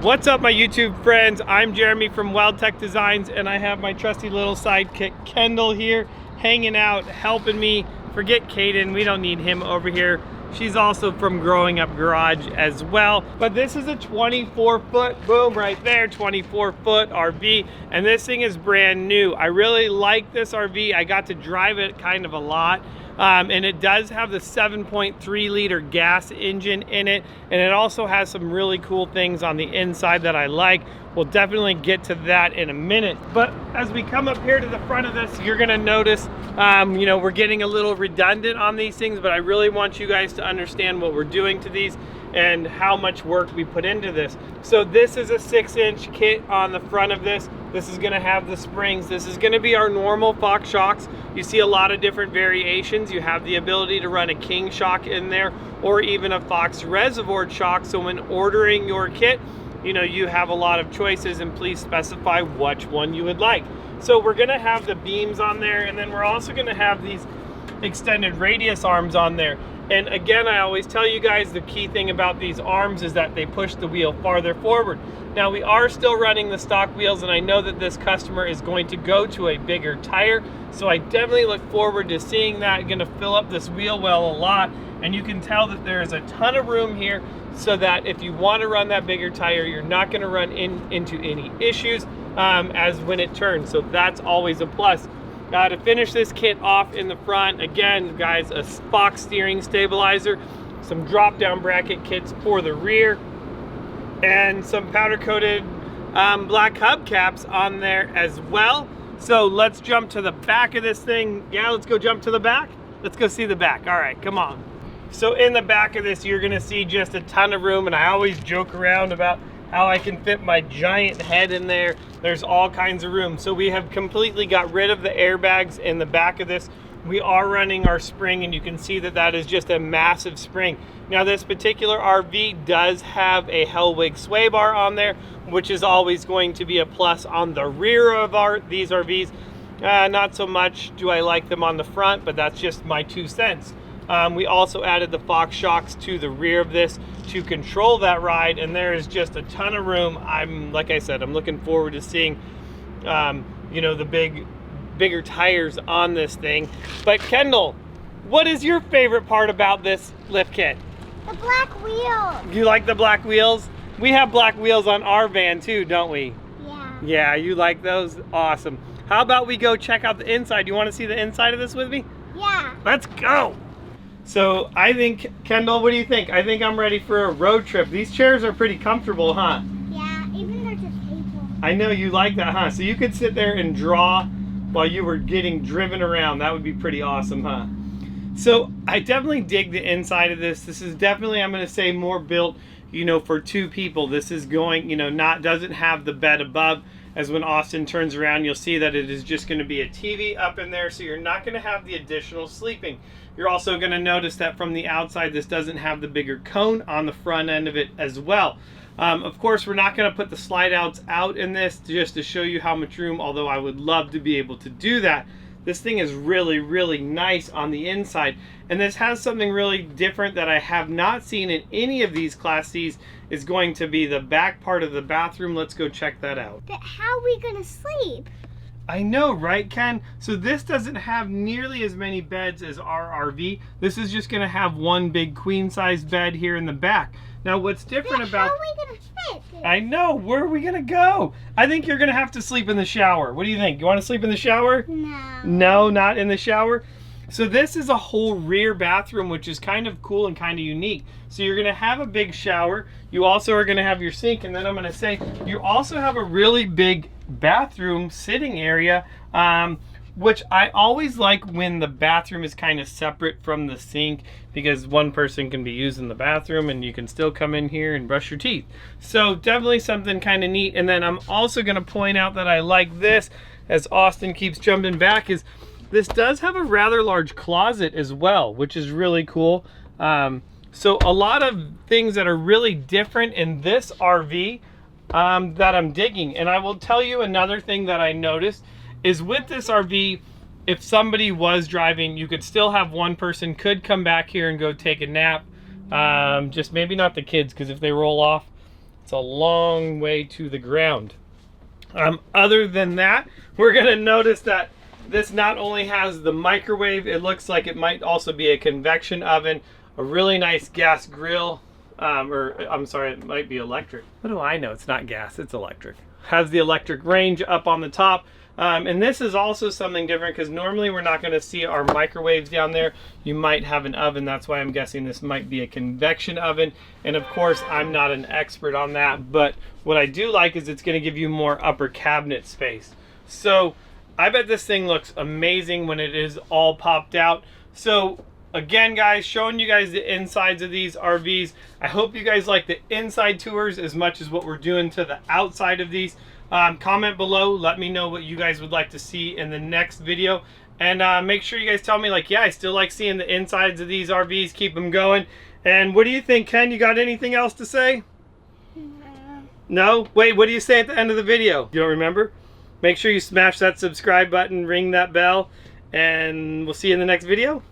What's up, my YouTube friends? I'm Jeremy from Weldtec Designs, and I have my trusty little sidekick Kendall here hanging out, helping me. Forget Kaden, we don't need him over here. She's also from Growing Up Garage as well. But this is a 24-foot, boom, right there, 24-foot RV, and this thing is brand new. I really like this RV. I got to drive it kind of a lot. And it does have the 7.3 liter gas engine in it, and it also has some really cool things on the inside that I like. We'll definitely get to that in a minute. But as we come up here to the front of this, you're gonna notice, you know, we're getting a little redundant on these things, but I really want you guys to understand what we're doing to these and how much work we put into this. So this is a 6-inch kit on the front of this. This is gonna have the springs. This is gonna be our normal Fox shocks. You see a lot of different variations. You have the ability to run a King shock in there or even a Fox reservoir shock. So when ordering your kit, you know, you have a lot of choices, and please specify which one you would like. So we're gonna have the beams on there, and then we're also gonna have these extended radius arms on there. And again, I always tell you guys the key thing about these arms is that they push the wheel farther forward. Now we are still running the stock wheels, and I know that this customer is going to go to a bigger tire, so I definitely look forward to seeing that. I'm gonna fill up this wheel well a lot, and you can tell that there's a ton of room here so that if you want to run that bigger tire, you're not gonna run into any issues as when it turns, so that's always a plus. To finish this kit off in the front, again, guys, a Fox steering stabilizer, some drop-down bracket kits for the rear, and some powder-coated black hubcaps on there as well. So let's jump to the back of this thing. Yeah, let's go jump to the back. Let's go see the back. All right, come on. So in the back of this, you're gonna see just a ton of room, and I always joke around about how I can fit my giant head in there. There's all kinds of room. So we have completely got rid of the airbags in the back of this. We are running our spring, and you can see that that is just a massive spring. Now this particular RV does have a Hellwig sway bar on there, which is always going to be a plus on the rear of these RVs. Not so much do I like them on the front, but that's just my 2 cents. We also added the Fox shocks to the rear of this to control that ride, and there is just a ton of room. Like I said, I'm looking forward to seeing, you know, the bigger tires on this thing. But Kendall, what is your favorite part about this lift kit? The black wheels. You like the black wheels? We have black wheels on our van too, don't we? Yeah. Yeah, you like those? Awesome. How about we go check out the inside? You want to see the inside of this with me? Yeah. Let's go. So I think, Kendall, what do you think? I think I'm ready for a road trip. These chairs are pretty comfortable, huh? Yeah, even though it's a table. I know you like that, huh? So you could sit there and draw while you were getting driven around. That would be pretty awesome, huh? So I definitely dig the inside of this. This is definitely, I'm gonna say, more built, you know, for 2 people. This is going, you know, doesn't have the bed above. As when Austin turns around, you'll see that it is just gonna be a TV up in there, so you're not gonna have the additional sleeping. You're also gonna notice that from the outside, this doesn't have the bigger cone on the front end of it as well. Of course, we're not gonna put the slide outs out in this just to show you how much room, although I would love to be able to do that. This thing is really, really nice on the inside. And this has something really different that I have not seen in any of these Class C's, is going to be the back part of the bathroom. Let's go check that out. But how are we gonna sleep? I know, right, Ken? So this doesn't have nearly as many beds as our RV. This is just gonna have one big queen-size bed here in the back. Now, what's different about... How are we gonna fit? I know, where are we gonna go? I think you're gonna have to sleep in the shower. What do you think? You wanna sleep in the shower? No. No, not in the shower? So this is a whole rear bathroom, which is kind of cool and kind of unique. So you're gonna have a big shower. You also are gonna have your sink, and then I'm gonna say, you also have a really big bathroom sitting area, which I always like when the bathroom is kind of separate from the sink, because one person can be using the bathroom and you can still come in here and brush your teeth. So definitely something kind of neat. And then I'm also going to point out that I like this, as Austin keeps jumping back, is this does have a rather large closet as well, which is really cool. So a lot of things that are really different in this RV that I'm digging. And I will tell you another thing that I noticed is with this RV, if somebody was driving, you could still have one person could come back here and go take a nap. Just maybe not the kids, because if they roll off, It's a long way to the ground. Other than that, we're gonna notice that this not only has the microwave, it looks like it might also be a convection oven, a really nice gas grill, or I'm sorry, it might be electric. What do I know? It's not gas, it's electric. Has the electric range up on the top. And this is also something different because normally we're not going to see our microwaves down there. You might have an oven. That's why I'm guessing this might be a convection oven. And of course, I'm not an expert on that. But what I do like is it's going to give you more upper cabinet space. So I bet this thing looks amazing when it is all popped out. So again, guys, showing you guys the insides of these RVs. I hope you guys like the inside tours as much as what we're doing to the outside of these. Comment below, let me know what you guys would like to see in the next video. And make sure you guys tell me, like, yeah, I still like seeing the insides of these RVs, keep them going. And what do you think, Ken? You got anything else to say? No. No? Wait, what do you say at the end of the video? You don't remember? Make sure you smash that subscribe button, ring that bell, and we'll see you in the next video.